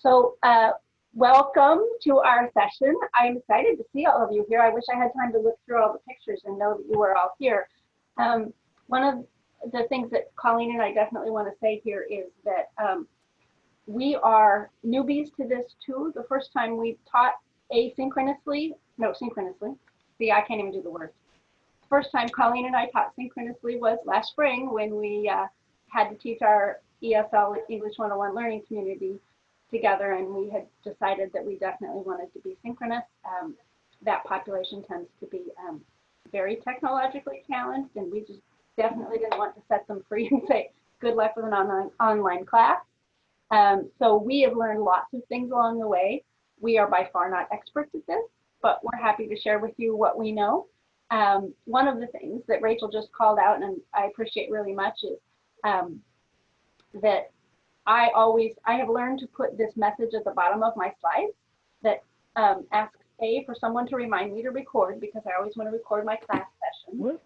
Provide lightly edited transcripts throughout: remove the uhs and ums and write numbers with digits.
So welcome to our session. I'm excited to see all of you here. I wish I had time to look through all the pictures and know that you were all here. One of the things that Colleen and I definitely want to say here is that we are newbies to this too. The first time we taught synchronously. See, I can't even do the word. First time Colleen and I taught synchronously was last spring when we had to teach our ESL English 101 learning community together, and we had decided that we definitely wanted to be synchronous. That population tends to be very technologically challenged, and we just definitely didn't want to set them free and say, good luck with an online class. So we have learned lots of things along the way. We are by far not experts at this, but we're happy to share with you what we know. One of the things that Rachel just called out, and I appreciate really much, is that I have learned to put this message at the bottom of my slides that asks for someone to remind me to record, because I always want to record my class session.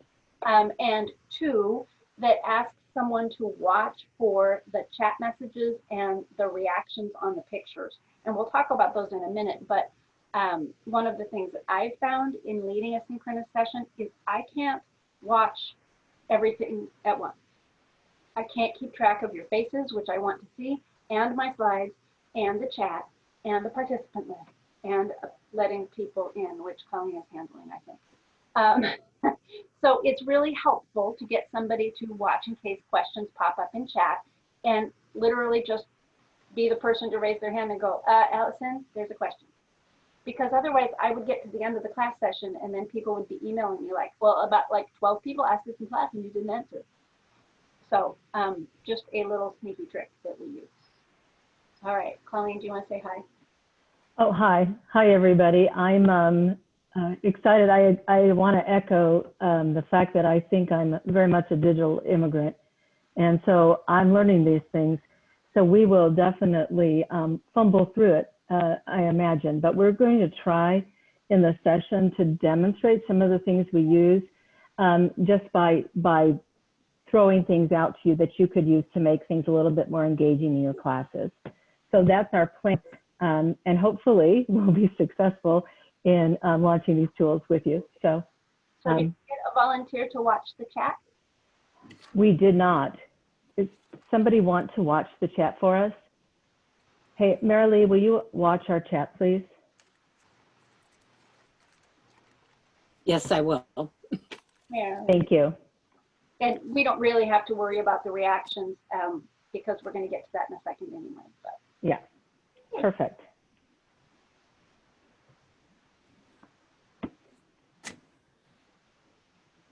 And 2, that asks someone to watch for the chat messages and the reactions on the pictures. And we'll talk about those in a minute, but one of the things that I've found in leading a synchronous session is I can't watch everything at once. I can't keep track of your faces, which I want to see, and my slides, and the chat, and the participant list, and letting people in, which Colleen is handling, I think. So it's really helpful to get somebody to watch in case questions pop up in chat, and literally just be the person to raise their hand and go, Alison, there's a question. Because otherwise I would get to the end of the class session and then people would be emailing me like, well, about like 12 people asked this in class and you didn't answer. So just a little sneaky trick that we use. All right, Colleen, do you want to say hi? Oh, hi. Hi, everybody. I'm excited. I want to echo the fact that I think I'm very much a digital immigrant. And so I'm learning these things. So we will definitely fumble through it, I imagine. But we're going to try in the session to demonstrate some of the things we use just by throwing things out to you that you could use to make things a little bit more engaging in your classes. So that's our plan, and hopefully we'll be successful in launching these tools with you. So did you get a volunteer to watch the chat? We did not. Does somebody want to watch the chat for us? Hey, Marilee, will you watch our chat, please? Yes, I will. Yeah. Thank you. And we don't really have to worry about the reactions because we're going to get to that in a second anyway. But. Yeah, perfect.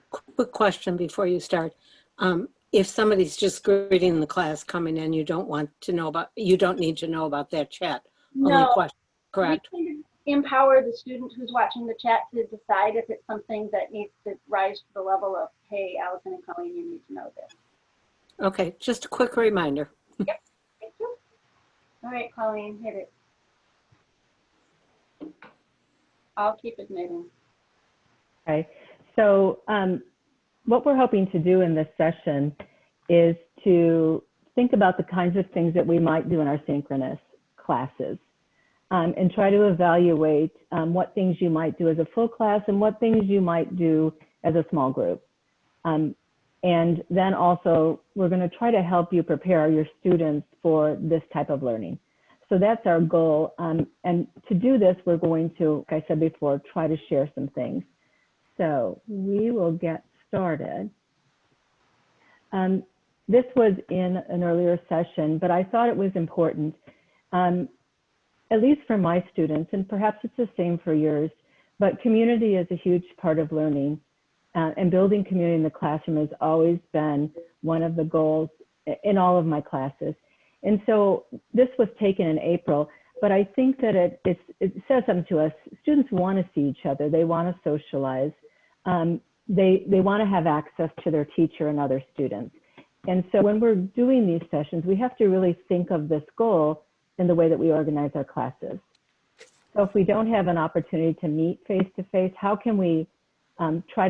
Quick question before you start. If somebody's just greeting the class coming in, you don't need to know about that chat. No, only question, correct? We can empower the student who's watching the chat to decide if it's something that needs to rise to the level of, hey, Alison and Colleen, you need to know this. Okay, just a quick reminder. Yep, thank you. All right, Colleen, hit it. I'll keep it moving. Okay, so what we're hoping to do in this session is to think about the kinds of things that we might do in our synchronous classes and try to evaluate what things you might do as a full class and what things you might do as a small group. And then also, we're going to try to help you prepare your students for this type of learning. So that's our goal. And to do this, we're going to, like I said before, try to share some things. So we will get started. This was in an earlier session, but I thought it was important, at least for my students, and perhaps it's the same for yours, but community is a huge part of learning. And building community in the classroom has always been one of the goals in all of my classes. And so this was taken in April, but I think that it says something to us. Students want to see each other. They want to socialize. They want to have access to their teacher and other students. And so when we're doing these sessions, we have to really think of this goal in the way that we organize our classes. So if we don't have an opportunity to meet face-to-face, how can we try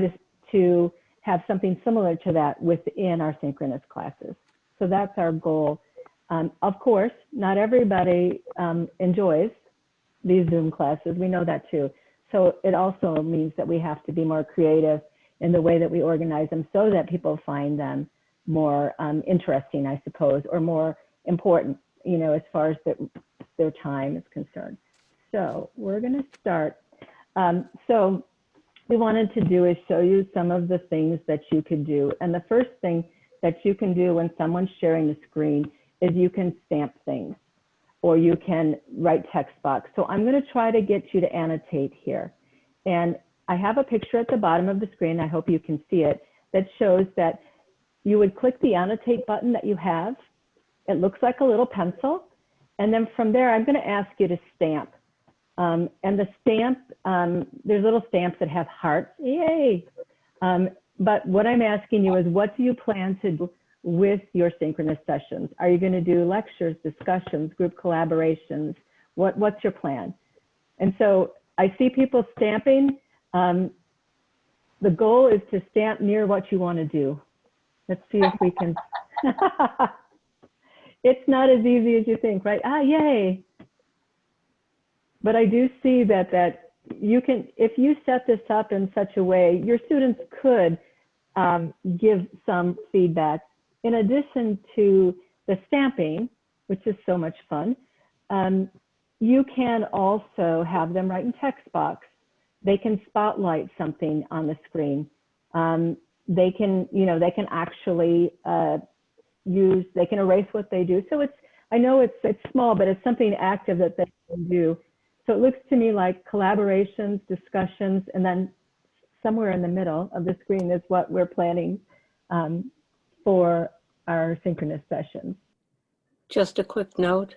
to have something similar to that within our synchronous classes? So that's our goal Of course, not everybody enjoys these Zoom classes. We know that too. So it also means that we have to be more creative in the way that we organize them so that people find them more interesting, I suppose, or more important, you know, as far as their time is concerned. So we're going to start. So we wanted to do is show you some of the things that you could do. And the first thing that you can do when someone's sharing the screen is you can stamp things, or you can write text box. So I'm going to try to get you to annotate here. And I have a picture at the bottom of the screen, I hope you can see it, that shows that you would click the annotate button that you have. It looks like a little pencil. And then from there, I'm going to ask you to stamp. And the stamp, there's little stamps that have hearts, yay. But what I'm asking you is, what do you plan to do with your synchronous sessions? Are you going to do lectures, discussions, group collaborations? What's your plan? And so I see people stamping. The goal is to stamp near what you want to do. Let's see if we can. It's not as easy as you think, right? Ah, yay. But I do see that you can, if you set this up in such a way, your students could give some feedback. In addition to the stamping, which is so much fun, you can also have them write in text box. They can spotlight something on the screen. They can, you know, they can actually they can erase what they do. So it's, I know it's small, but it's something active that they can do. So it looks to me like collaborations, discussions, and then somewhere in the middle of the screen is what we're planning for our synchronous sessions. Just a quick note.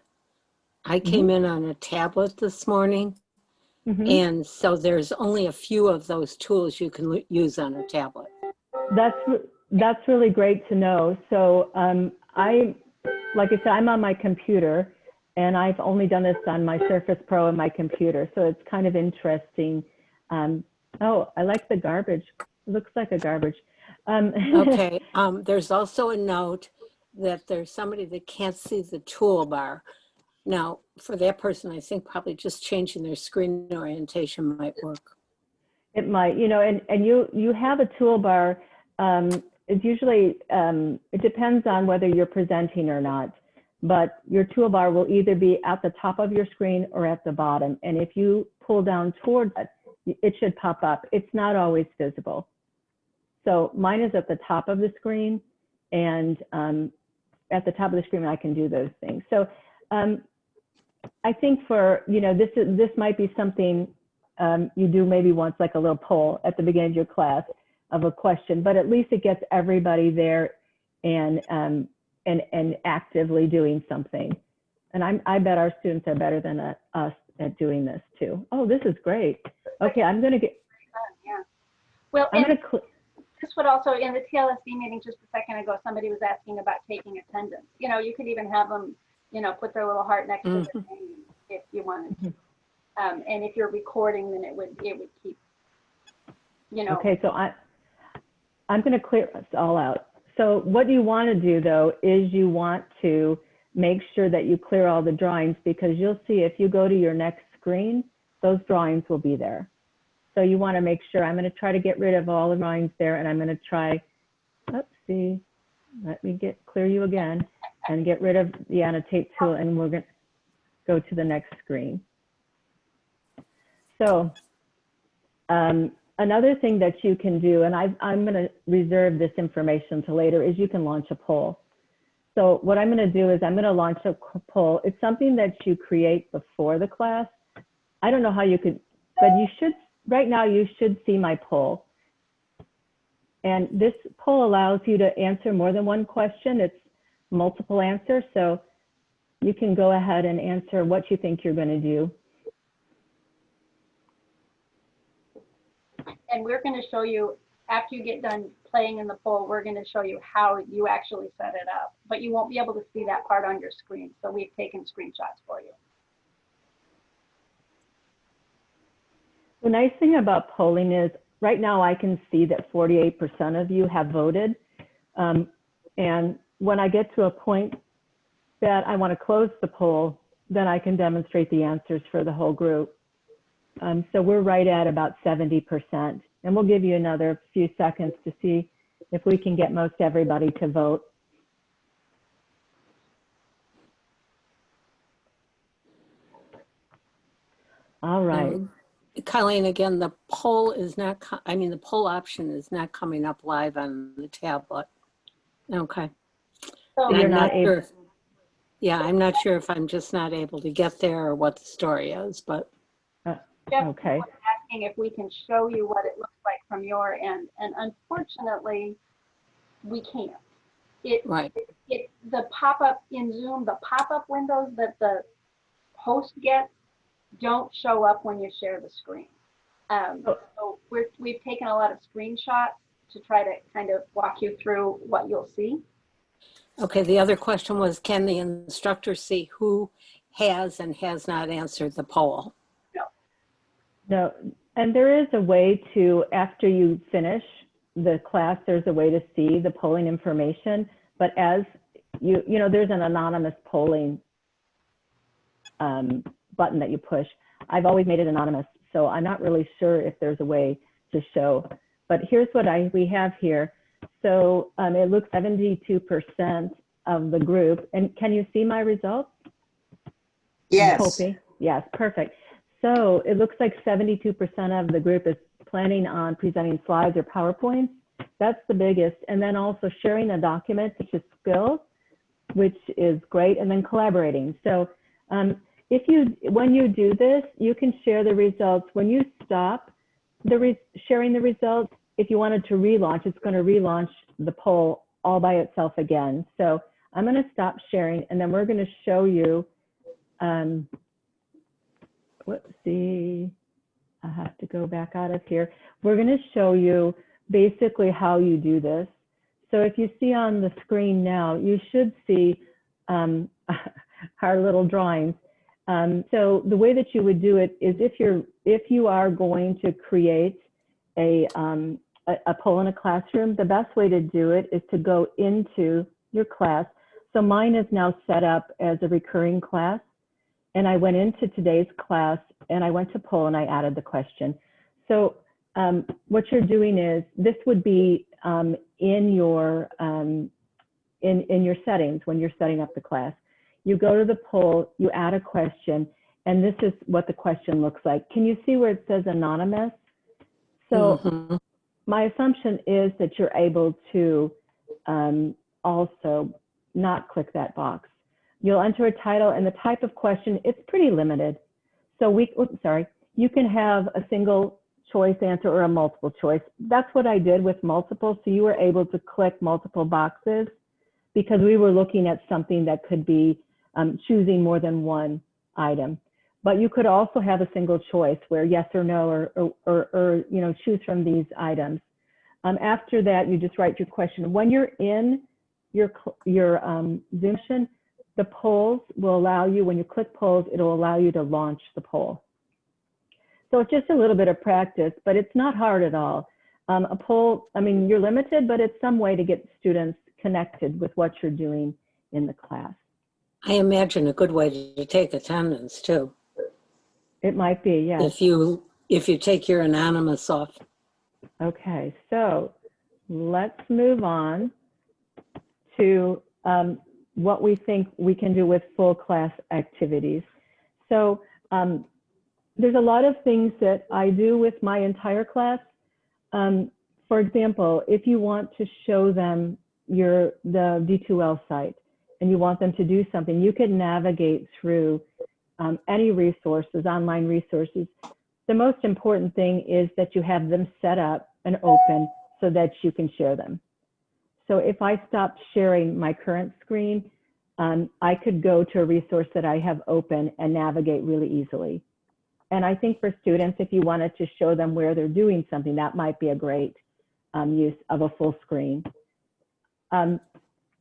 I came in on a tablet this morning, and so there's only a few of those tools you can use on a tablet. That's really great to know. So like I said, I'm on my computer, and I've only done this on my Surface Pro and my computer. So it's kind of interesting. Oh, I like the garbage. It looks like a garbage. Okay, there's also a note that there's somebody that can't see the toolbar. Now, for that person, I think probably just changing their screen orientation might work. It might, you know, and you have a toolbar. It's usually, it depends on whether you're presenting or not, but your toolbar will either be at the top of your screen or at the bottom. And if you pull down towards it, it should pop up. It's not always visible. So mine is at the top of the screen, and at the top of the screen, I can do those things. So I think for, you know, this might be something you do maybe once, like a little poll at the beginning of your class of a question, but at least it gets everybody there and actively doing something. And I bet our students are better than us at doing this too. Oh, this is great. Okay, I'm going to get. Yeah. Well, this would also, in the TLSD meeting just a second ago, somebody was asking about taking attendance. You know, you could even have them, you know, put their little heart next to their name if you wanted to. And if you're recording, then it would keep, you know. Okay, so I'm going to clear this all out. So what you want to do, though, is you want to make sure that you clear all the drawings, because you'll see if you go to your next screen, those drawings will be there. So you want to make sure. I'm going to try to get rid of all the drawings there, and I'm going to try, oopsie, let me clear you again and get rid of the annotate tool, and we're going to go to the next screen. So another thing that you can do, and I'm going to reserve this information to later, is you can launch a poll. So what I'm going to do is I'm going to launch a poll. It's something that you create before the class. I don't know how you could, but you should, right now you should see my poll. And this poll allows you to answer more than one question. It's multiple answers. So you can go ahead and answer what you think you're going to do. And we're going to show you, after you get done playing in the poll, we're going to show you how you actually set it up. But you won't be able to see that part on your screen. So we've taken screenshots for you. The nice thing about polling is right now I can see that 48% of you have voted. And when I get to a point that I want to close the poll, then I can demonstrate the answers for the whole group. So we're right at about 70%. And we'll give you another few seconds to see if we can get most everybody to vote. All right. Colleen, again, the poll is not, the poll option is not coming up live on the tablet. Okay. So You're not able. Yeah, I'm not sure if I'm just not able to get there or what the story is, but. Okay. asking if we can show you what it looks like from your end, and unfortunately, we can't. Right. The pop-up in Zoom, the pop-up windows that the host gets don't show up when you share the screen. So we've taken a lot of screenshots to try to kind of walk you through what you'll see. Okay, the other question was, can the instructor see who has and has not answered the poll? No, and there is a way to, after you finish the class, there's a way to see the polling information, but as you know, there's an anonymous polling button that you push. I've always made it anonymous, so I'm not really sure if there's a way to show, but here's what we have here. So it looks 72% of the group, and can you see my results? Yes. Yes, perfect. So it looks like 72% of the group is planning on presenting slides or PowerPoints. That's the biggest. And then also sharing a document, which is skills, which is great, and then collaborating. So when you do this, you can share the results. When you stop sharing the results, if you wanted to relaunch, it's going to relaunch the poll all by itself again. So I'm going to stop sharing, and then we're going to show you, let's see, I have to go back out of here. We're going to show you basically how you do this. So if you see on the screen now, you should see our little drawings. So the way that you would do it is if you are going to create a poll in a classroom, the best way to do it is to go into your class. So mine is now set up as a recurring class. And I went into today's class and I went to poll and I added the question. So what you're doing is, this would be in your settings when you're setting up the class. You go to the poll, you add a question, and this is what the question looks like. Can you see where it says anonymous? So my assumption is that you're able to also not click that box. You'll enter a title and the type of question, it's pretty limited. So you can have a single choice answer or a multiple choice. That's what I did with multiple. So you were able to click multiple boxes because we were looking at something that could be choosing more than one item. But you could also have a single choice where yes or no, or choose from these items. After that, you just write your question. When you're in your Zoom session, the polls will allow you, when you click polls, it'll allow you to launch the poll. So it's just a little bit of practice, but it's not hard at all. A poll, you're limited, but it's some way to get students connected with what you're doing in the class. I imagine a good way to take attendance too. It might be, yes. If you take your anonymous off. Okay, so let's move on to what we think we can do with full class activities. So there's a lot of things that I do with my entire class. For example, if you want to show them the D2L site and you want them to do something, you can navigate through any resources, online resources. The most important thing is that you have them set up and open so that you can share them. So if I stopped sharing my current screen, I could go to a resource that I have open and navigate really easily. And I think for students, if you wanted to show them where they're doing something, that might be a great use of a full screen.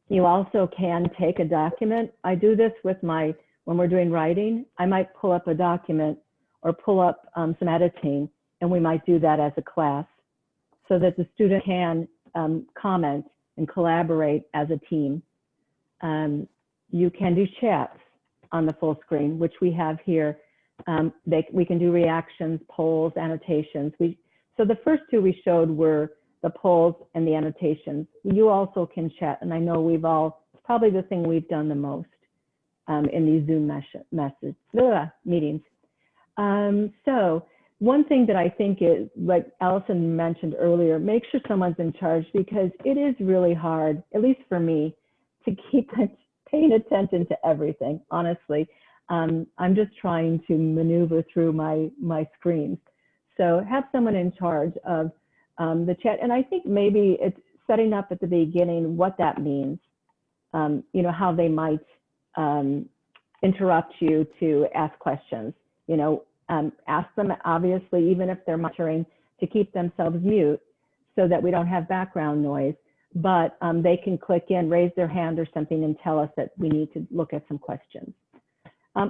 You also can take a document. I do this with when we're doing writing, I might pull up a document or pull up some editing, and we might do that as a class so that the student can comment and collaborate as a team. You can do chats on the full screen, which we have here. We can do reactions, polls, annotations. So the first two we showed were the polls and the annotations. You also can chat, and I know it's probably the thing we've done the most in these Zoom meetings. So one thing that I think is, like Alison mentioned earlier, make sure someone's in charge, because it is really hard, at least for me, to keep paying attention to everything, honestly. I'm just trying to maneuver through my screens. So have someone in charge of the chat. And I think maybe it's setting up at the beginning what that means, you know, how they might interrupt you to ask questions, you know, ask them, obviously, even if they're monitoring, to keep themselves mute so that we don't have background noise, but they can click in, raise their hand or something and tell us that we need to look at some questions.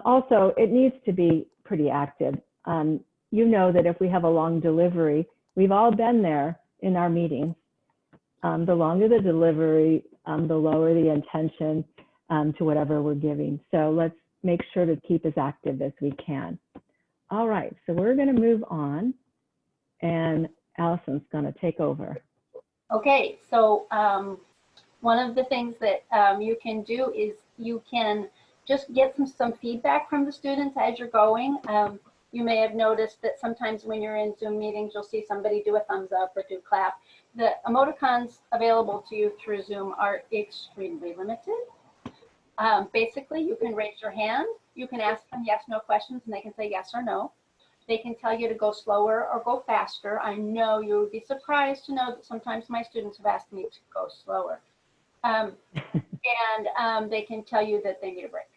Also, it needs to be pretty active. You know that if we have a long delivery, we've all been there in our meetings. The longer the delivery, the lower the intention to whatever we're giving. So let's make sure to keep as active as we can. All right, so we're going to move on, and Alison's going to take over. Okay, so one of the things that you can do is you can just get some feedback from the students as you're going. You may have noticed that sometimes when you're in Zoom meetings, you'll see somebody do a thumbs up or do clap. The emoticons available to you through Zoom are extremely limited. Basically, you can raise your hand. You can ask them yes, no questions, and they can say yes or no. They can tell you to go slower or go faster. I know you would be surprised to know that sometimes my students have asked me to go slower. And they can tell you that they need a break.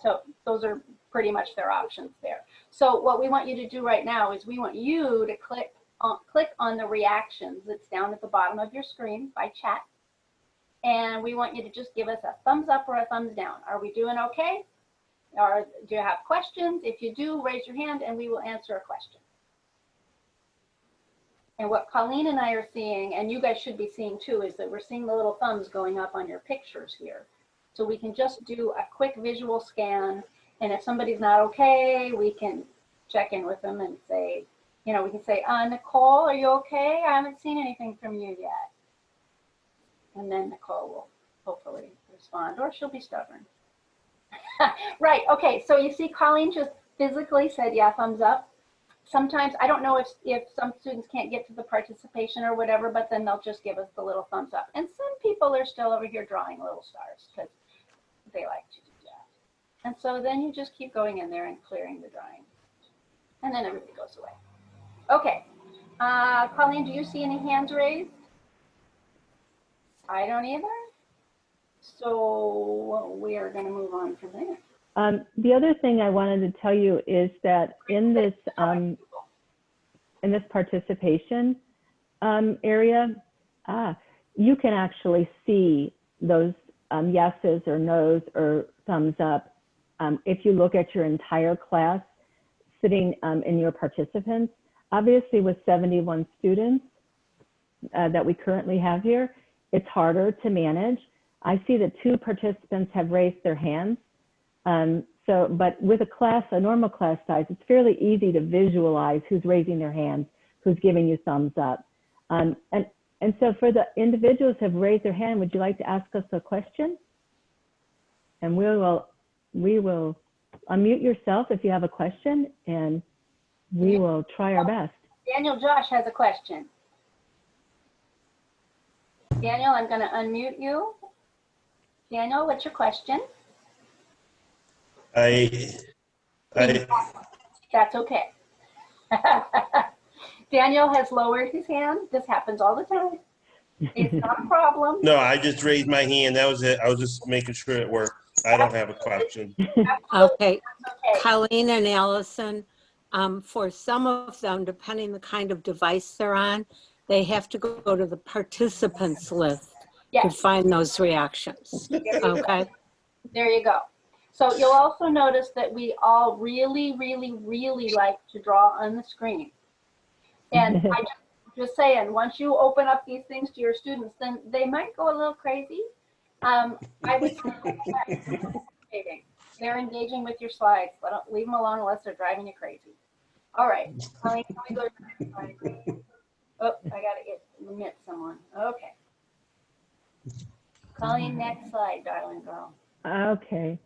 So those are pretty much their options there. So what we want you to do right now is we want you to click on the reactions that's down at the bottom of your screen by chat. And we want you to just give us a thumbs up or a thumbs down. Are we doing okay? Or do you have questions? If you do, raise your hand and we will answer a question. And what Colleen and I are seeing, and you guys should be seeing too, is that we're seeing the little thumbs going up on your pictures here. So we can just do a quick visual scan. And if somebody's not okay, we can check in with them and say, you know, we can say, Nicole, are you okay? I haven't seen anything from you yet. And then Nicole will hopefully respond, or she'll be stubborn. Right, okay, so you see Colleen just physically said, yeah, thumbs up. Sometimes, I don't know if some students can't get to the participation or whatever, but then they'll just give us the little thumbs up. And some people are still over here drawing little stars because they like to do that. And so then you just keep going in there and clearing the drawing. And then everybody goes away. Okay, Colleen, do you see any hands raised? I don't either. So we are going to move on from there. The other thing I wanted to tell you is that in this participation area, you can actually see those yeses or nos or thumbs up if you look at your entire class sitting in your participants. Obviously, with 71 students that we currently have here, it's harder to manage. I see that 2 participants have raised their hands. But with a normal class size, it's fairly easy to visualize who's raising their hands, who's giving you thumbs up. And so for the individuals who have raised their hand, would you like to ask us a question? And we will unmute yourself if you have a question, and we will try our best. Daniel Josh has a question. Daniel, I'm going to unmute you. Daniel, what's your question? That's okay. Daniel has lowered his hand. This happens all the time. It's not a problem. No, I just raised my hand. That was it. I was just making sure it worked. I don't have a question. Okay. Colleen and Alison, for some of them, depending the kind of device they're on, they have to go to the participants list to find those reactions. Okay. There you go. So you'll also notice that we all really, really, really like to draw on the screen. And I just saying, once you open up these things to your students, then they might go a little crazy. I would say they're engaging with your slides. Leave them alone unless they're driving you crazy. All right, Colleen, can we go to the next slide? Oh, I gotta admit someone. Okay. Colleen, next slide, darling girl. Okay.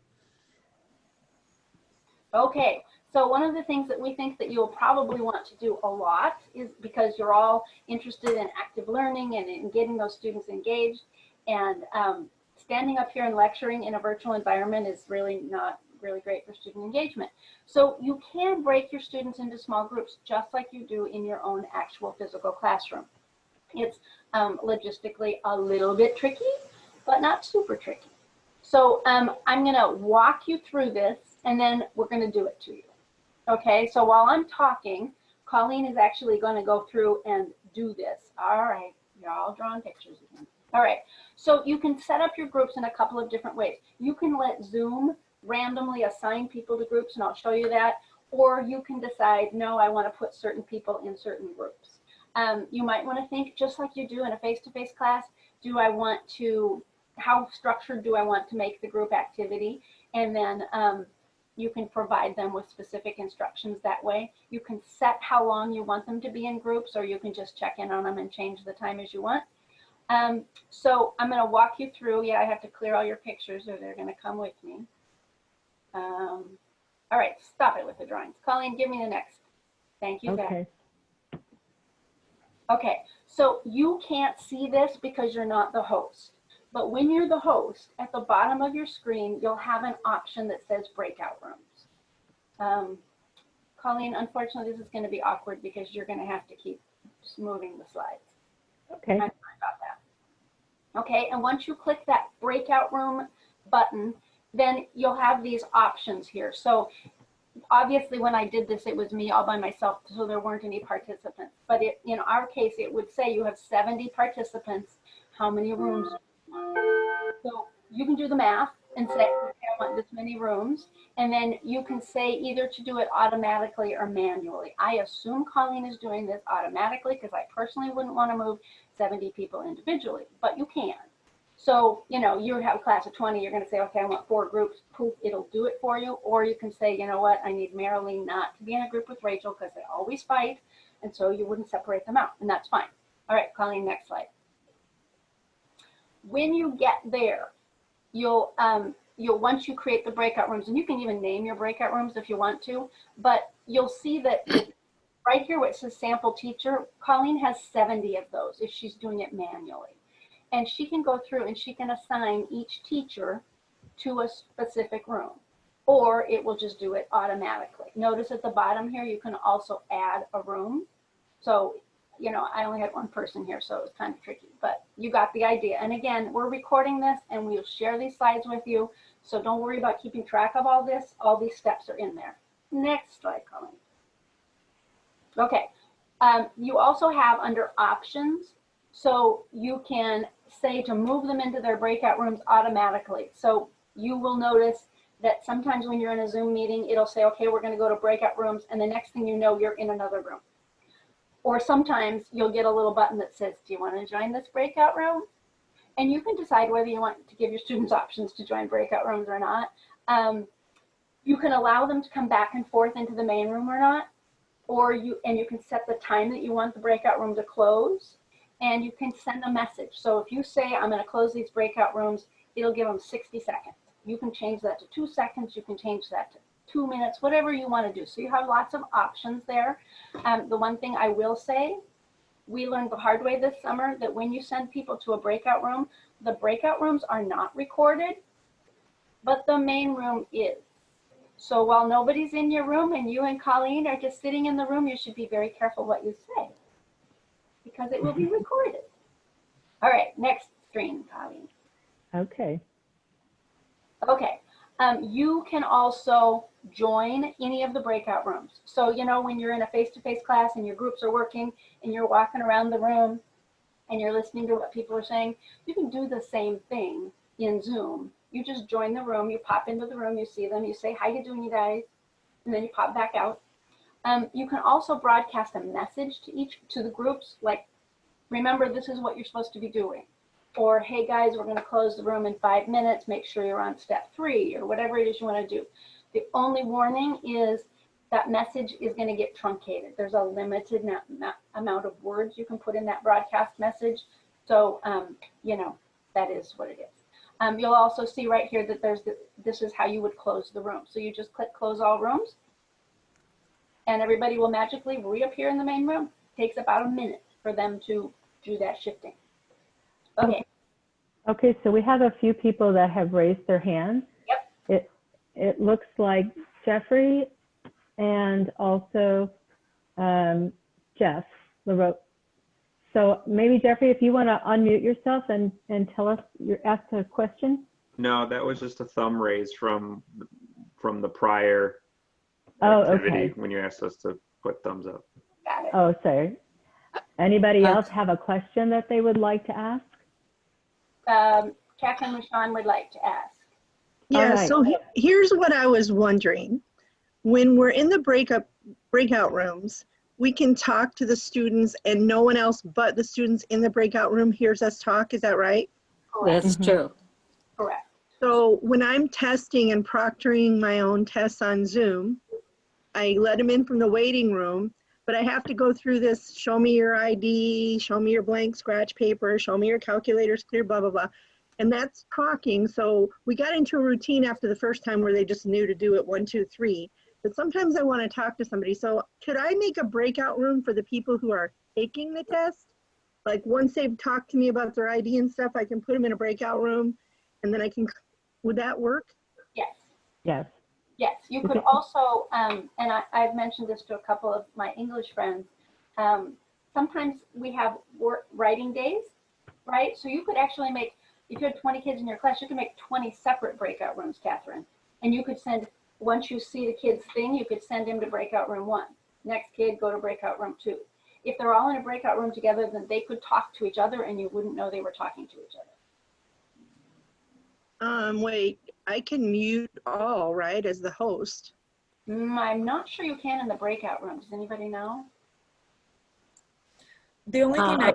Okay, so one of the things that we think that you'll probably want to do a lot is because you're all interested in active learning and in getting those students engaged, and standing up here and lecturing in a virtual environment is really not really great for student engagement. So you can break your students into small groups just like you do in your own actual physical classroom. It's logistically a little bit tricky, but not super tricky. So I'm gonna walk you through this and then we're gonna do it to you. Okay, so while I'm talking, Colleen is actually gonna go through and do this. All right, you're all drawing pictures again. All right, so you can set up your groups in a couple of different ways. You can let Zoom randomly assign people to groups, and I'll show you that, or you can decide, no, I wanna put certain people in certain groups. You might wanna think, just like you do in a face-to-face class, do I want to, how structured do I want to make the group activity? And then you can provide them with specific instructions that way. You can set how long you want them to be in groups, or you can just check in on them and change the time as you want. So I'm gonna walk you through. Yeah, I have to clear all your pictures or they're gonna come with me. All right, stop it with the drawings. Colleen, give me the next. Thank you, guys. Okay. Okay, so you can't see this because you're not the host. But when you're the host, at the bottom of your screen, you'll have an option that says breakout rooms. Colleen, unfortunately, this is going to be awkward because you're going to have to keep moving the slides. Okay. I'm sorry about that. Okay, and once you click that breakout room button, then you'll have these options here. So obviously, when I did this, it was me all by myself, so there weren't any participants. But in our case, it would say you have 70 participants. How many rooms? So you can do the math and say, okay, I want this many rooms. And then you can say either to do it automatically or manually. I assume Colleen is doing this automatically because I personally wouldn't want to move 70 people individually, but you can. So, you know, you have a class of 20, you're going to say, okay, I want 4 groups, poof, it'll do it for you. Or you can say, you know what, I need Marilyn not to be in a group with Rachel because they always fight. And so you wouldn't separate them out, and that's fine. All right, Colleen, next slide. When you get there, you'll once you create the breakout rooms, and you can even name your breakout rooms if you want to, but you'll see that right here where it says sample teacher, Colleen has 70 of those if she's doing it manually. And she can go through and she can assign each teacher to a specific room, or it will just do it automatically. Notice at the bottom here, you can also add a room. So, you know, I only had one person here, so it was kind of tricky, but you got the idea. And again, we're recording this and we'll share these slides with you. So don't worry about keeping track of all this. All these steps are in there. Next slide, Colleen. Okay, you also have under options, so you can say to move them into their breakout rooms automatically. So you will notice that sometimes when you're in a Zoom meeting, it'll say, okay, we're going to go to breakout rooms. And the next thing you know, you're in another room. Or sometimes you'll get a little button that says, do you want to join this breakout room? And you can decide whether you want to give your students options to join breakout rooms or not. You can allow them to come back and forth into the main room or not. Or you can set the time that you want the breakout room to close. And you can send a message. So if you say, I'm going to close these breakout rooms, it'll give them 60 seconds. You can change that to 2 seconds. You can change that to 2 minutes, whatever you want to do. So you have lots of options there. The one thing I will say, we learned the hard way this summer that when you send people to a breakout room, the breakout rooms are not recorded, but the main room is. So while nobody's in your room and you and Colleen are just sitting in the room, you should be very careful what you say because it will be recorded. All right, next screen, Colleen. Okay. Okay. You can also join any of the breakout rooms. So, you know, when you're in a face-to-face class and your groups are working and you're walking around the room and you're listening to what people are saying, you can do the same thing in Zoom. You just join the room, you pop into the room, you see them, you say, how you doing, you guys? And then you pop back out. You can also broadcast a message to the groups, like, remember, this is what you're supposed to be doing. or hey guys, we're going to close the room in 5 minutes, make sure you're on step 3, or whatever it is you want to do. The only warning is that message is going to get truncated. There's a limited amount of words you can put in that broadcast message. So, you know, that is what it is. You'll also see right here that this is how you would close the room. So you just click close all rooms and everybody will magically reappear in the main room. It takes about a minute for them to do that shifting. Okay. Okay, so we have a few people that have raised their hands. Yep. It looks like Jeffrey and also Jeff LaRoche. So maybe Jeffrey, if you want to unmute yourself and tell us, ask a question. No, that was just a thumb raise from the prior activity. Okay. When you asked us to put thumbs up. Got it. Oh, sorry. Anybody else have a question that they would like to ask? Catherine Rashawn would like to ask. Yeah, right. so here's what I was wondering. When we're in the breakout rooms, we can talk to the students and no one else but the students in the breakout room hears us talk, is that right? Correct. That's true. Correct. So when I'm testing and proctoring my own tests on Zoom, I let them in from the waiting room, but I have to go through this, show me your ID, show me your blank scratch paper, show me your calculator's clear, blah, blah, blah. And that's talking. So we got into a routine after the first time where they just knew to do it 1, 2, 3. But sometimes I want to talk to somebody. So could I make a breakout room for the people who are taking the test? Like once they've talked to me about their ID and stuff, I can put them in a breakout room and then I can, would that work? Yes. Yes. Yes, you could also, and I've mentioned this to a couple of my English friends, sometimes we have writing days, right? So you could actually make, if you had 20 kids in your class, you could make 20 separate breakout rooms, Catherine. And you could send, once you see the kid's thing, you could send him to breakout room 1. Next kid, go to breakout room 2. If they're all in a breakout room together, then they could talk to each other and you wouldn't know they were talking to each other. Wait, I can mute all, right, as the host? I'm not sure you can in the breakout room. Does anybody know? The only thing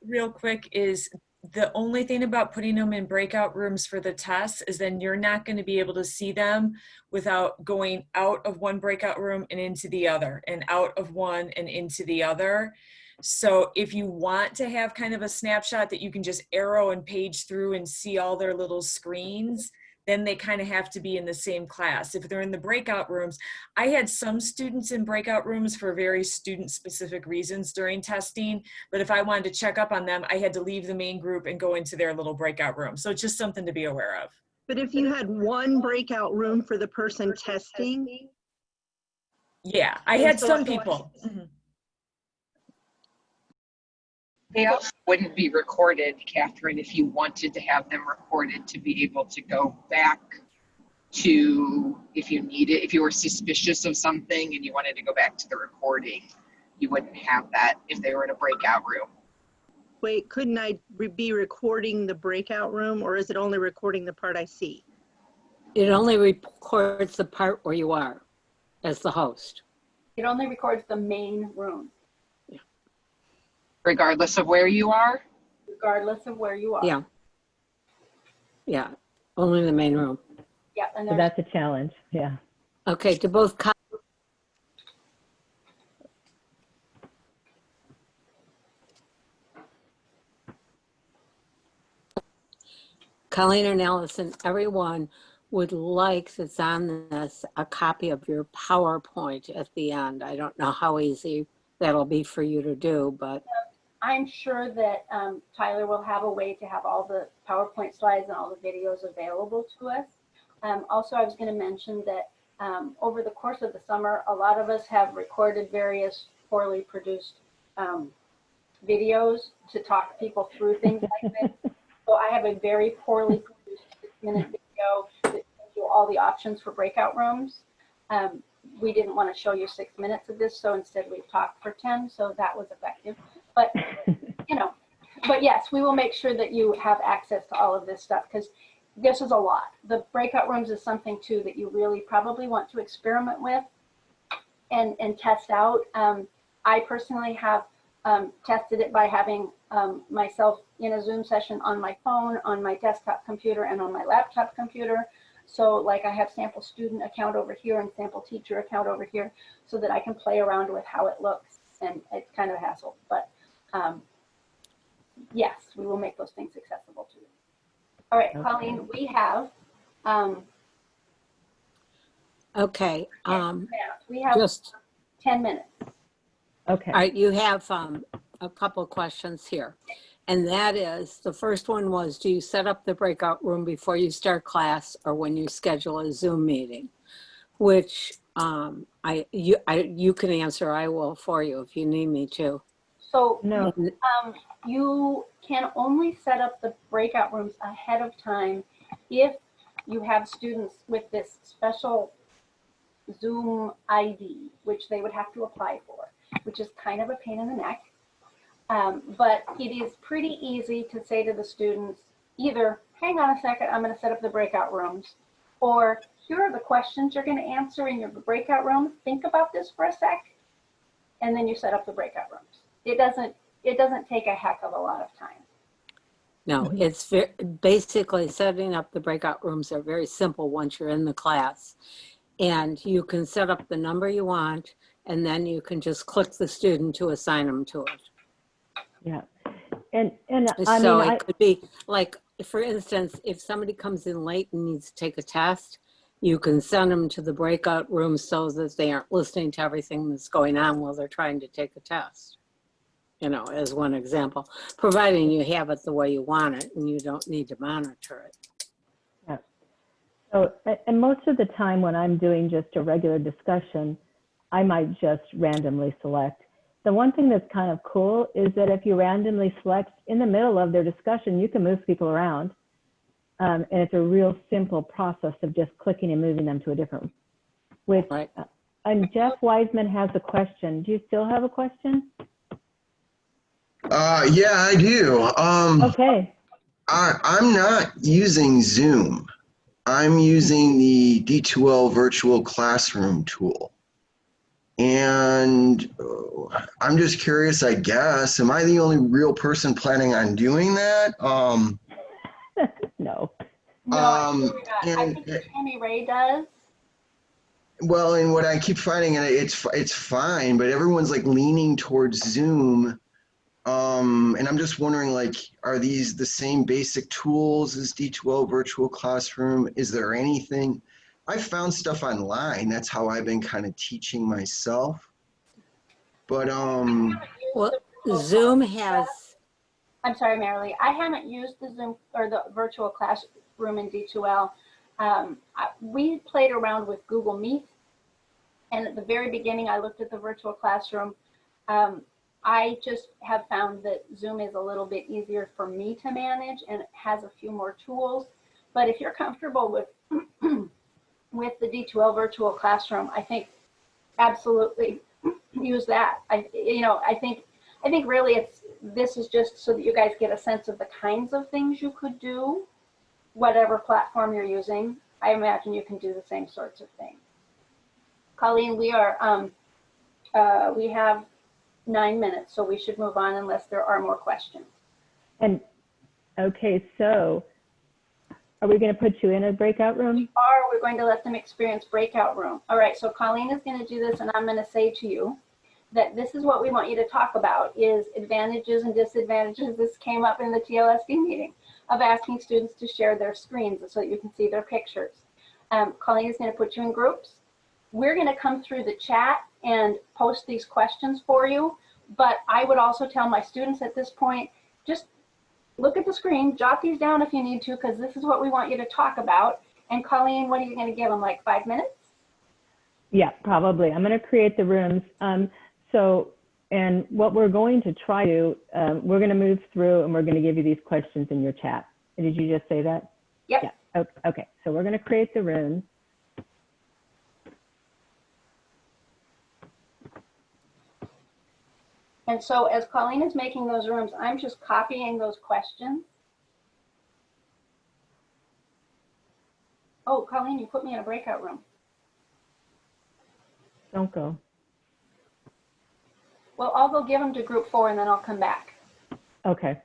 real quick is the only thing about putting them in breakout rooms for the tests is then you're not going to be able to see them without going out of one breakout room and into the other and out of one and into the other. So if you want to have kind of a snapshot that you can just arrow and page through and see all their little screens, then they kind of have to be in the same class. If they're in the breakout rooms, I had some students in breakout rooms for very student-specific reasons during testing, but if I wanted to check up on them, I had to leave the main group and go into their little breakout room. So it's just something to be aware of. But if you had one breakout room for the person testing? Yeah, I had some people. They also wouldn't be recorded, Catherine, if you wanted to have them recorded to be able to go back to, if you needed, if you were suspicious of something and you wanted to go back to the recording, you wouldn't have that if they were in a breakout room. Wait, couldn't I be recording the breakout room or is it only recording the part I see? It only records the part where you are as the host. It only records the main room. Regardless of where you are? Regardless of where you are. Yeah. Yeah, only the main room. Yeah, and So that's a challenge, yeah. Okay, to both Colleen and Alison, everyone would like that's on this a copy of your PowerPoint at the end. I don't know how easy that'll be for you to do, but I'm sure that Tyler will have a way to have all the PowerPoint slides and all the videos available to us. Also, I was going to mention that over the course of the summer, a lot of us have recorded various poorly produced videos to talk people through things like this. So I have a very poorly produced 6-minute video that gives you all the options for breakout rooms. We didn't want to show you 6 minutes of this, so instead we've talked for 10, so that was effective. But, you know, but yes, we will make sure that you have access to all of this stuff because this is a lot. The breakout rooms is something too that you really probably want to experiment with and test out. I personally have tested it by having myself in a Zoom session on my phone, on my desktop computer, and on my laptop computer. So like I have sample student account over here and sample teacher account over here so that I can play around with how it looks. And it's kind of a hassle, but yes, we will make those things accessible to you. All right, Okay. Colleen, we have Okay, we have just, 10 minutes. Okay. all right, you have a couple of questions here. And that is, the first one was, do you set up the breakout room before you start class or when you schedule a Zoom meeting? Which you can answer, I will for you if you need me to. So No. you can only set up the breakout rooms ahead of time if you have students with this special Zoom ID, which they would have to apply for, which is kind of a pain in the neck. But it is pretty easy to say to the students, either, hang on a second, I'm going to set up the breakout rooms, or here are the questions you're going to answer in your breakout room. Think about this for a sec, and then you set up the breakout rooms. It doesn't take a heck of a lot of time. No, it's basically setting up the breakout rooms are very simple once you're in the class. And you can set up the number you want, and then you can just click the student to assign them to it. Yeah. And I So mean, it could be like, for instance, if somebody comes in late and needs to take a test, you can send them to the breakout room so that they aren't listening to everything that's going on while they're trying to take a test. You know, as one example, providing you have it the way you want it and you don't need to monitor it. yeah. So, and most of the time when I'm doing just a regular discussion, I might just randomly select. The one thing that's kind of cool is that if you randomly select in the middle of their discussion, you can move people around. And it's a real simple process of just clicking and moving them to a different, which, Right. And Jeff Wiseman has a question. Do you still have a question? Yeah, I do. Okay. I'm not using Zoom. I'm using the D2L virtual classroom tool. And I'm just curious, I guess, am I the only real person planning on doing that? No. No, absolutely not. I think Tammy Ray does. Well, and what I keep finding, and it's fine, but everyone's like leaning towards Zoom. And I'm just wondering, like, are these the same basic tools as D2L virtual classroom? Is there anything? I found stuff online. That's how I've been kind of teaching myself. But Well, Zoom has. I'm sorry, Marilee. I haven't used the Zoom or the virtual classroom in D2L. We played around with Google Meet, and at the very beginning, I looked at the virtual classroom. I just have found that Zoom is a little bit easier for me to manage, and it has a few more tools. But if you're comfortable with with the D2L virtual classroom, I think absolutely use that. I think really this is just so that you guys get a sense of the kinds of things you could do, whatever platform you're using. I imagine you can do the same sorts of things. Colleen, we have 9 minutes, so we should move on unless there are more questions. And okay, so are we going to put you in a breakout room? We're going to let them experience breakout room. All right, so Colleen is going to do this, and I'm going to say to you that this is what we want you to talk about, is advantages and disadvantages. This came up in the TLSD meeting, of asking students to share their screens so that you can see their pictures. Colleen is going to put you in groups. We're going to come through the chat and post these questions for you, but I would also tell my students at this point, just look at the screen, jot these down if you need to, because this is what we want you to talk about. And Colleen, what are you going to give them, like 5 minutes? Yeah, probably. I'm going to create the rooms. And what we're going to try to, we're going to move through and we're going to give you these questions in your chat. Did you just say that? Yep. Yeah. Okay. So we're going to create the rooms. And so as Colleen is making those rooms, I'm just copying those questions. Oh, Colleen, you put me in a breakout room. Don't go. Well, I'll go give them to group 4 and then I'll come back. Okay.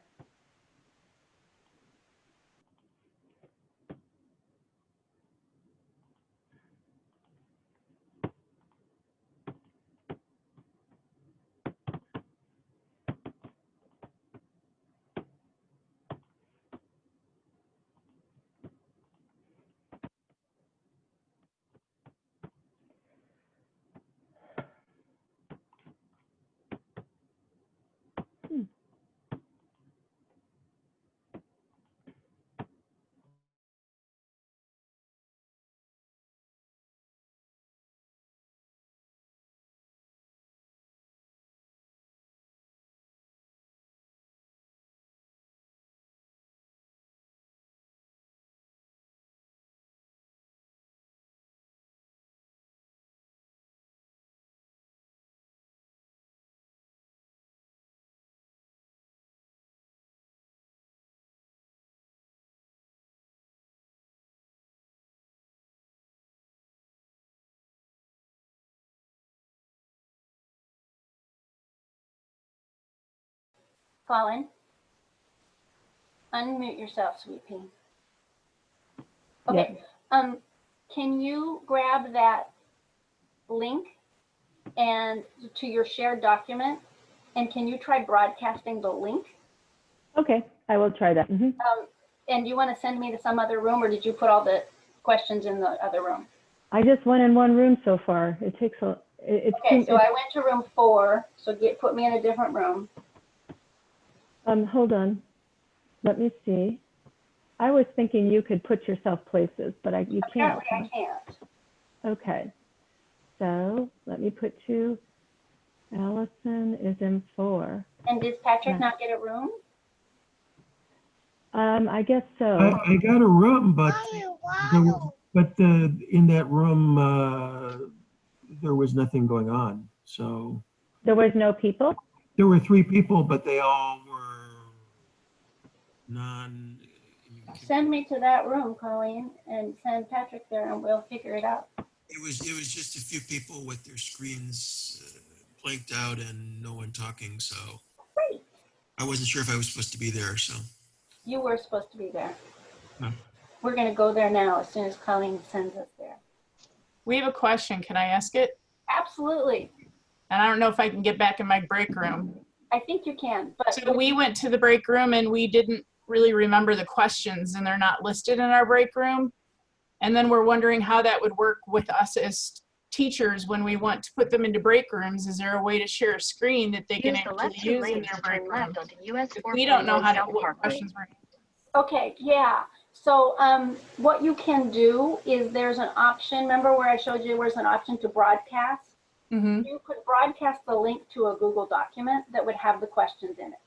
Colin, unmute yourself, sweet pea. Okay. Yep. Can you grab that link and to your shared document, and can you try broadcasting the link? Okay, I will try that. Mm-hmm. And you want to send me to some other room, or did you put all the questions in the other room? I just went in one room so far. It takes a. Okay, so I went to room 4. So put me in a different room. Hold on. Let me see. I was thinking you could put yourself places, but you can't. Apparently I can't. Okay. So let me put you. Allison is in 4. And does Patrick not get a room? I guess so. I got a room, but in that room there was nothing going on. So There was no people? there were 3 people, but they all were non. Send me to that room, Colleen, and send Patrick there, and we'll figure it out. It was just a few people with their screens blanked out and no one talking. So Great. I wasn't sure if I was supposed to be there. So You were supposed to be there. no. We're going to go there now as soon as Colleen sends us there. We have a question. Can I ask it? Absolutely. And I don't know if I can get back in my break room. I think you can. But So we went to the break room and we didn't really remember the questions, and they're not listed in our break room. And then we're wondering how that would work with us as teachers when we want to put them into break rooms. Is there a way to share a screen that they can actually use in their break room? We don't know how to, what questions we're. Okay, yeah. So what you can do is there's an option. Remember where I showed you there was an option to broadcast? Mm-hmm. You could broadcast the link to a Google document that would have the questions in it.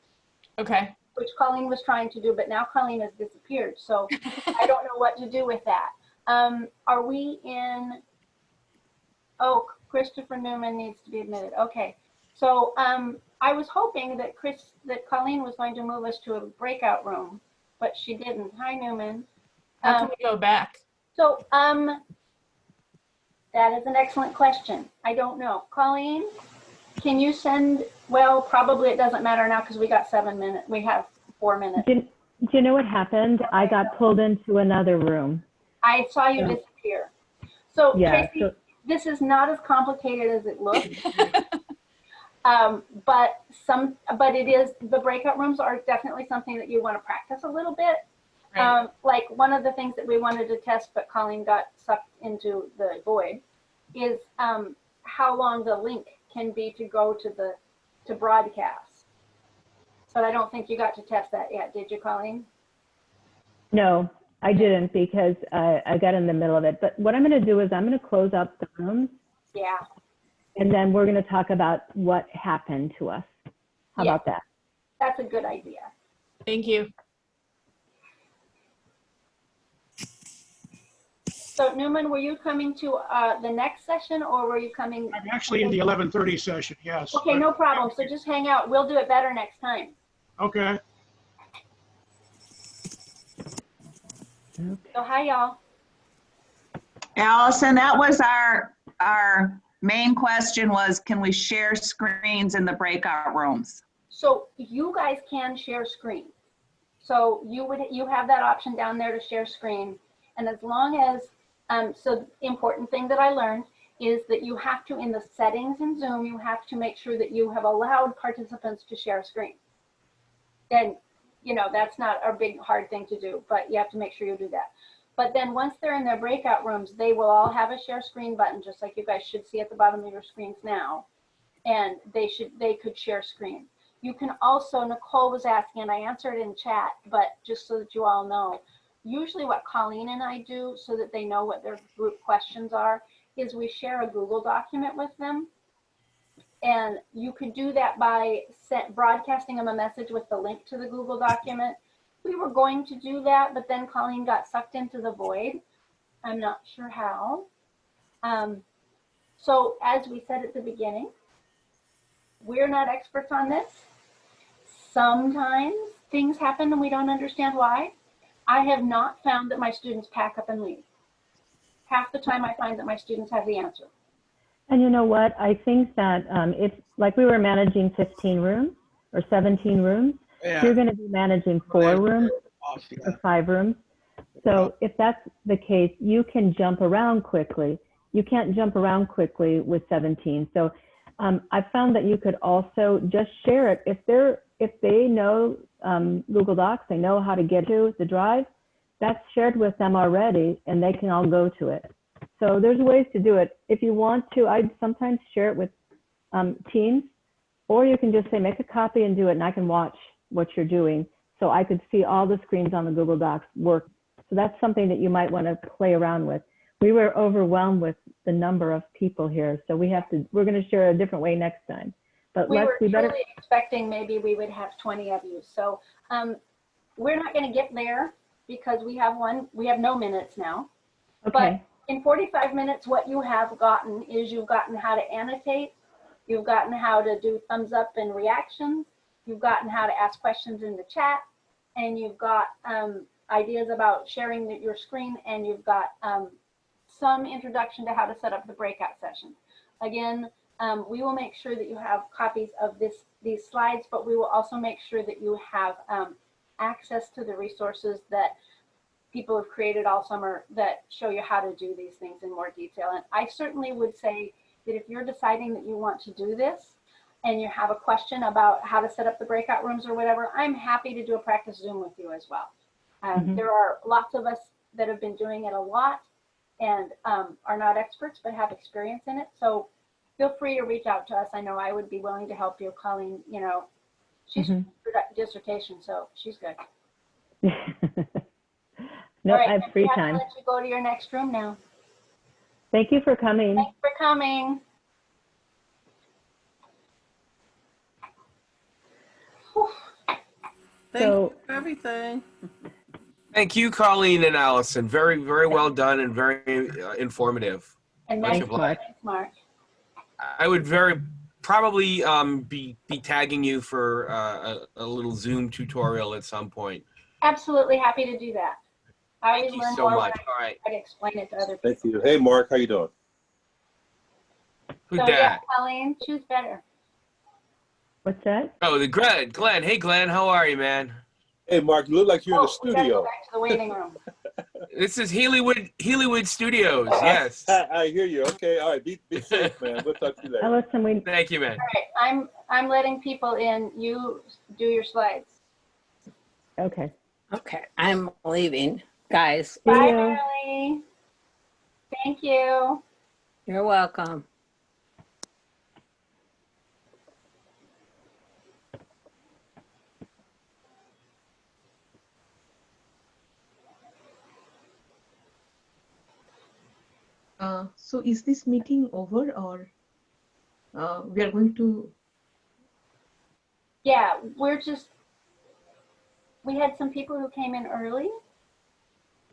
Okay. Which Colleen was trying to do, but now Colleen has disappeared. So I don't know what to do with that. Are we in? Oh, Christopher Newman needs to be admitted. Okay. So I was hoping that Colleen was going to move us to a breakout room, but she didn't. Hi, Newman. How can we go back? So that is an excellent question. I don't know. Colleen, can you send, well, probably it doesn't matter now because we got 7 minutes. We have 4 minutes. Do you know what happened? I got pulled into another room. I saw you disappear. So Yeah, Tracy, this is not as complicated as it looks. But it is, the breakout rooms are definitely something that you want to practice a little bit. Right. Like one of the things that we wanted to test, but Colleen got sucked into the void, is how long the link can be to go to broadcast. But I don't think you got to test that yet, did you, Colleen? No, I didn't because I got in the middle of it. But what I'm going to do is I'm going to close up the rooms. Yeah. And then we're going to talk about what happened to us. How about that? That's a good idea. Thank you. So Newman, were you coming to the next session or were you coming? I'm actually in the 11:30 session, yes. Okay, no problem. So just hang out. We'll do it better next time. Okay. So hi, y'all. Allison, that was our main question was, can we share screens in the breakout rooms? So you guys can share screen. So you have that option down there to share screen. And as long as, so the important thing that I learned is that you have to, in the settings in Zoom, you have to make sure that you have allowed participants to share screen. And, you know, that's not a big hard thing to do, but you have to make sure you do that. But then once they're in their breakout rooms, they will all have a share screen button, just like you guys should see at the bottom of your screens now. And they could share screen. You can also, Nicole was asking, and I answered in chat, but just so that you all know, usually what Colleen and I do so that they know what their group questions are, is we share a Google document with them. And you could do that by broadcasting them a message with the link to the Google document. We were going to do that, but then Colleen got sucked into the void. I'm not sure how. So as we said at the beginning, we're not experts on this. Sometimes things happen and we don't understand why. I have not found that my students pack up and leave. Half the time I find that my students have the answer. And you know what? I think that if, like we were managing 15 rooms or 17 rooms, you're going to be managing 4 rooms or 5 rooms. So if that's the case, you can jump around quickly. You can't jump around quickly with 17. So I found that you could also just share it. If they know Google Docs, they know how to get to the drive, that's shared with them already and they can all go to it. So there's ways to do it. If you want to, I'd sometimes share it with teams, or you can just say, make a copy and do it, and I can watch what you're doing. So I could see all the screens on the Google Docs work. So that's something that you might want to play around with. We were overwhelmed with the number of people here. So we're going to share a different way next time. But we were truly expecting maybe we would have 20 of you. So we're not going to get there because we have no minutes now. Okay. But in 45 minutes, what you have gotten is you've gotten how to annotate, you've gotten how to do thumbs up and reactions, you've gotten how to ask questions in the chat, and you've got ideas about sharing your screen, and you've got some introduction to how to set up the breakout session. Again, we will make sure that you have copies of these slides, but we will also make sure that you have access to the resources that people have created all summer that show you how to do these things in more detail. And I certainly would say that if you're deciding that you want to do this and you have a question about how to set up the breakout rooms or whatever, I'm happy to do a practice Zoom with you as well. There are lots of us that have been doing it a lot and are not experts but have experience in it. So feel free to reach out to us. I know I would be willing to help you. Colleen, you know, she's dissertation, so she's good. No, right, I have free time. I'll let you go to your next room now. Thank you for coming. Thanks for coming. Thank you for everything. Thank you, Colleen and Allison. Very, very well done and very informative. And Much thanks, Mark. I would probably be tagging you for a little Zoom tutorial at some point. Absolutely happy to do that. I always Thank you learn so more much. when All right. I try to explain it to other people. Thank you. Hey, Mark, how you doing? Who's So that? yeah, Colleen, choose better. What's that? Oh, the Glenn. Hey, Glenn, how are you, man? Hey, Mark, you look like you're in the We gotta studio. go back to the waiting room. This is Healywood Studios. Yes. I hear you. Okay, all right. Be safe, man. We'll talk to you later. Allison, Thank you, man. All right, I'm letting people in. You do your slides. Okay. Okay, I'm leaving, guys. Bye, Marley. Thank you. You're welcome. So is this meeting over, or we are going to? Yeah, we had some people who came in early.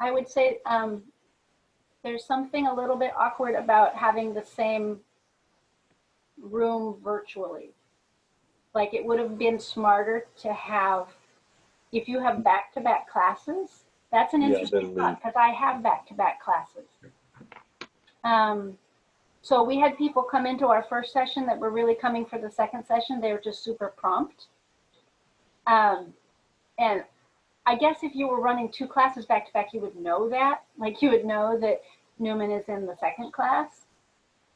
I would say there's something a little bit awkward about having the same room virtually. Like it would have been smarter to have, if you have back-to-back classes, that's an interesting thought because I have back-to-back classes. So we had people come into our first session that were really coming for the second session. They were just super prompt. And I guess if you were running 2 classes back to back, you would know that. Like you would know that Newman is in the second class.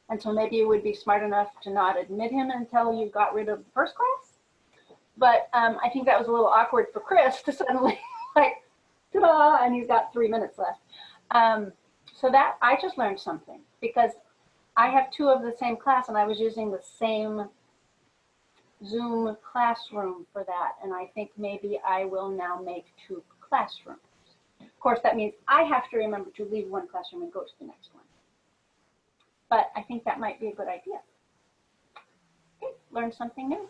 And so maybe you would be smart enough to not admit him until you got rid of the first class. But I think that was a little awkward for Chris to suddenly like, ta-da, and he's got 3 minutes left. So that I just learned something because I have 2 of the same class and I was using the same Zoom classroom for that. And I think maybe I will now make 2 classrooms. Of course, that means I have to remember to leave one classroom and go to the next one. But I think that might be a good idea. Okay, learn something new.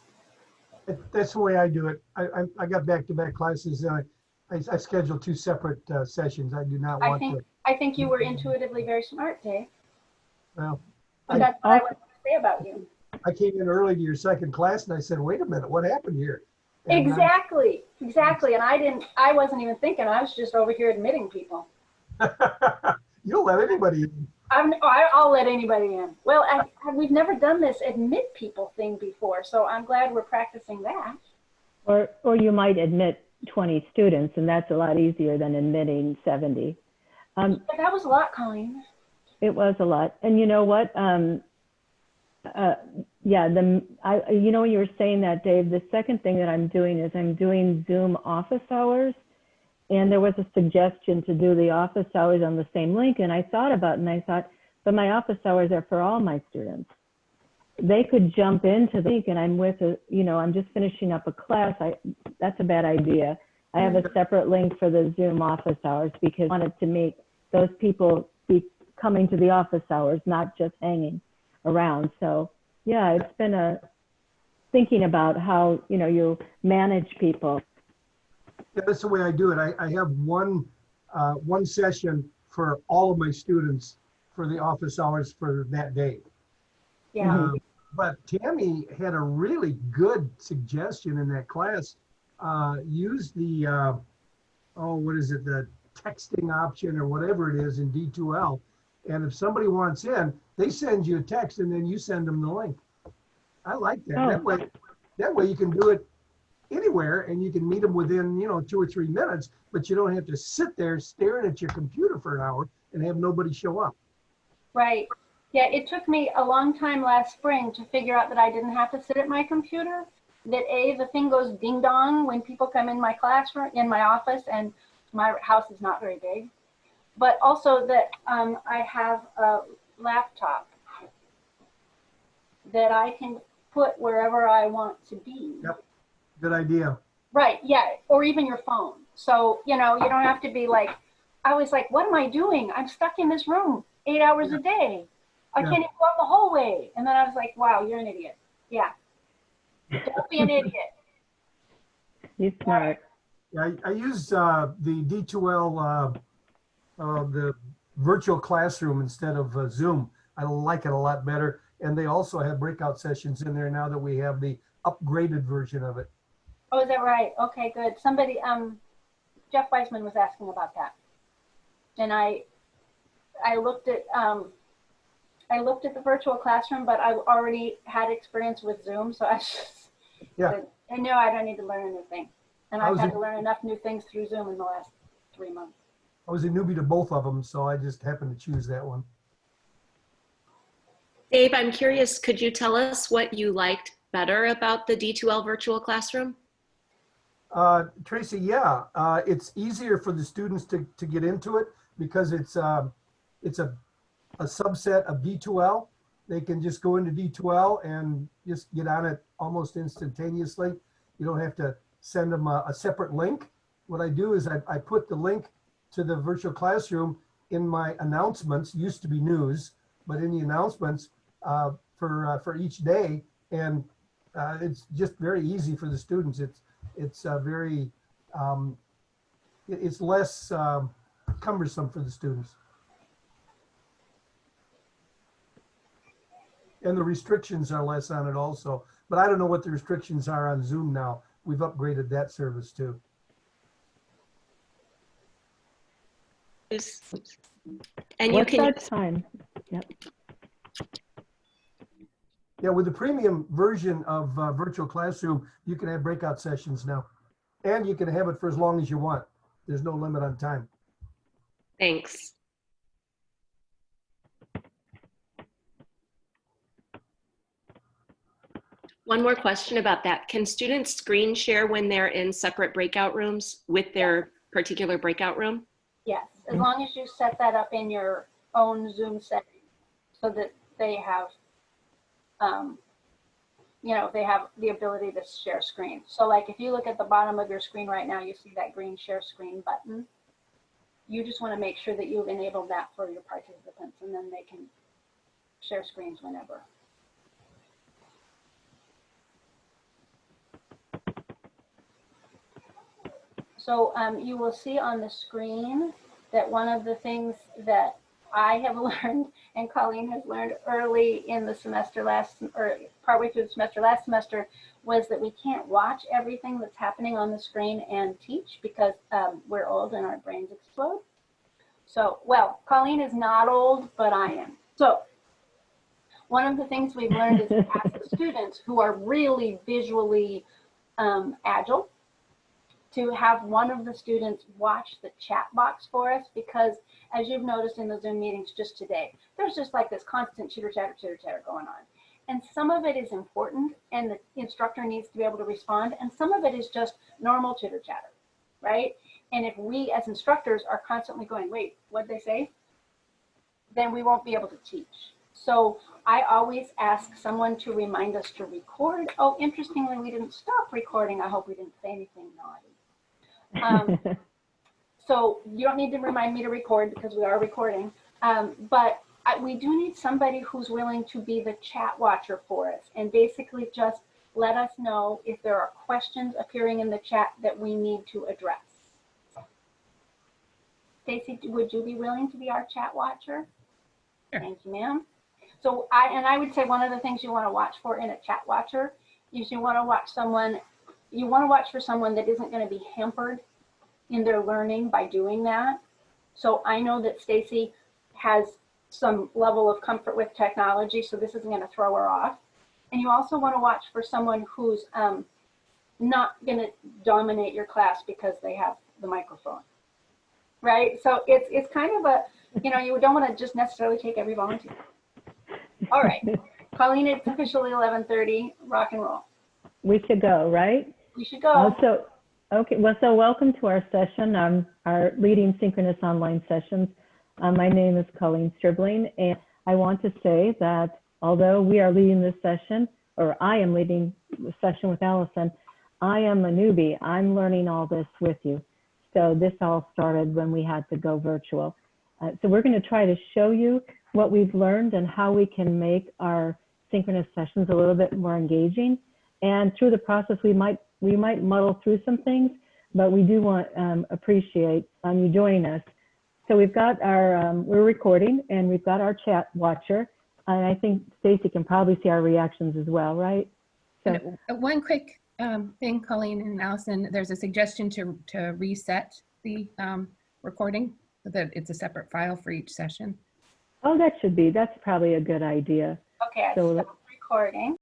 That's the way I do it. I got back-to-back classes. I scheduled 2 separate sessions. I do not want to. I think you were intuitively very smart, Dave. Well, But that's what I wanted to say about you. I came in early to your second class and I said, wait a mintle, what happened here? And Exactly. And I wasn't even thinking. I was just over here admitting people. You'll let anybody in. I'll let anybody in. Well, we've never done this admit people thing before, so I'm glad we're practicing that. Or you might admit 20 students, and that's a lot easier than admitting 70. But that was a lot, Colleen. It was a lot. And you know what? Yeah, you know, you were saying that, Dave, the second thing that I'm doing is I'm doing Zoom office hours. And there was a suggestion to do the office hours on the same link. And I thought about it and I thought, but my office hours are for all my students. They could jump into the link and I'm with I'm just finishing up a class. That's a bad idea. I have a separate link for the Zoom office hours because I wanted to make those people be coming to the office hours, not just hanging around. So yeah, it's been thinking about how, you manage people. Yeah, that's the way I do it. I have one session for all of my students for the office hours for that day. Yeah. But Tammy had a really good suggestion in that class. Use the, what is it, the texting option or whatever it is in D2L. And if somebody wants in, they send you a text and then you send them the link. I like that. Oh. That way you can do it anywhere and you can meet them within 2 or 3 minutes, but you don't have to sit there staring at your computer for an hour and have nobody show up. Right. Yeah, it took me a long time last spring to figure out that I didn't have to sit at my computer, that the thing goes ding dong when people come in my classroom, in my office, and my house is not very big, but also that I have a laptop that I can put wherever I want to be. Yep. Good idea. Right, yeah, or even your phone. So, you don't have to be like, I was like, what am I doing? I'm stuck in this room 8 hours a day. I can't even go out the hallway. And then I was like, wow, you're an idiot. Yeah. Don't be an idiot. You're smart. Yeah, I use the D2L, the virtual classroom instead of Zoom. I like it a lot better. And they also have breakout sessions in there now that we have the upgraded version of it. Oh, is that right? Okay, good. Somebody, Jeff Weisman was asking about that. And I looked at the virtual classroom, but I already had experience with Zoom, so I know I don't need to learn a new thing. And I've had to learn enough new things through Zoom in the last 3 months. I was a newbie to both of them, so I just happened to choose that one. Dave, I'm curious, could you tell us what you liked better about the D2L virtual classroom? Tracy, yeah, it's easier for the students to get into it because it's a subset of D2L. They can just go into D2L and just get on it almost instantaneously. You don't have to send them a separate link. What I do is I put the link to the virtual classroom in my announcements, used to be news, but in the announcements for each day. And it's just very easy for the students. It's very, it's less cumbersome for the students. And the restrictions are less on it also. But I don't know what the restrictions are on Zoom now. We've upgraded that service too. And What's that time? Yep. Yeah, with the premium version of Virtual Classroom, you can have breakout sessions now. And you can have it for as long as you want. There's no limit on time. Thanks. One more question about that. Can students screen share when they're in separate breakout rooms with their particular breakout room? Yes, as long as you set that up in your own Zoom setting so that they have, they have the ability to share screen. So like if you look at the bottom of your screen right now, you see that green share screen button. You just want to make sure that you've enabled that for your participants, and then they can share screens whenever. So you will see on the screen that one of the things that I have learned and Colleen has learned early in the semester or partway through the semester last semester was that we can't watch everything that's happening on the screen and teach because we're old and our brains explode. So, well, Colleen is not old, but I am. So one of the things we've learned is to ask the students who are really visually agile to have one of the students watch the chat box for us, because as you've noticed in the Zoom meetings just today, there's just like this constant chitter chatter going on. And some of it is important and the instructor needs to be able to respond, and some of it is just normal chitter chatter, right? And if we as instructors are constantly going, wait, what'd they say? Then we won't be able to teach. So I always ask someone to remind us to record. Oh, interestingly, we didn't stop recording. I hope we didn't say anything naughty. So you don't need to remind me to record because we are recording, but we do need somebody who's willing to be the chat watcher for us and basically just let us know if there are questions appearing in the chat that we need to address. Stacy, would you be willing to be our chat watcher? Sure. Thank you, ma'am. So I would say one of the things you want to watch for in a chat watcher is you want to watch for someone that isn't going to be hampered in their learning by doing that. So I know that Stacy has some level of comfort with technology, so this isn't going to throw her off. And you also want to watch for someone who's not going to dominate your class because they have the microphone, right? So it's kind of a, you don't want to just necessarily take every volunteer. All right, Colleen, it's officially 11:30, rock and roll. We should go, right? We should go. Okay, well, so welcome to our session, our leading synchronous online sessions. My name is Colleen Stribling, and I want to say that although we are leading this session, or I am leading the session with Alison, I am a newbie. I'm learning all this with you. So this all started when we had to go virtual. So we're going to try to show you what we've learned and how we can make our synchronous sessions a little bit more engaging. And through the process, we might muddle through some things, but we do want appreciate you joining us. So we've got our, we're recording and we've got our chat watcher. And I think Stacy can probably see our reactions as well, right? So one quick thing, Colleen and Alison, there's a suggestion to reset the recording so that it's a separate file for each session. Oh, that's probably a good idea. Okay, I so stopped recording.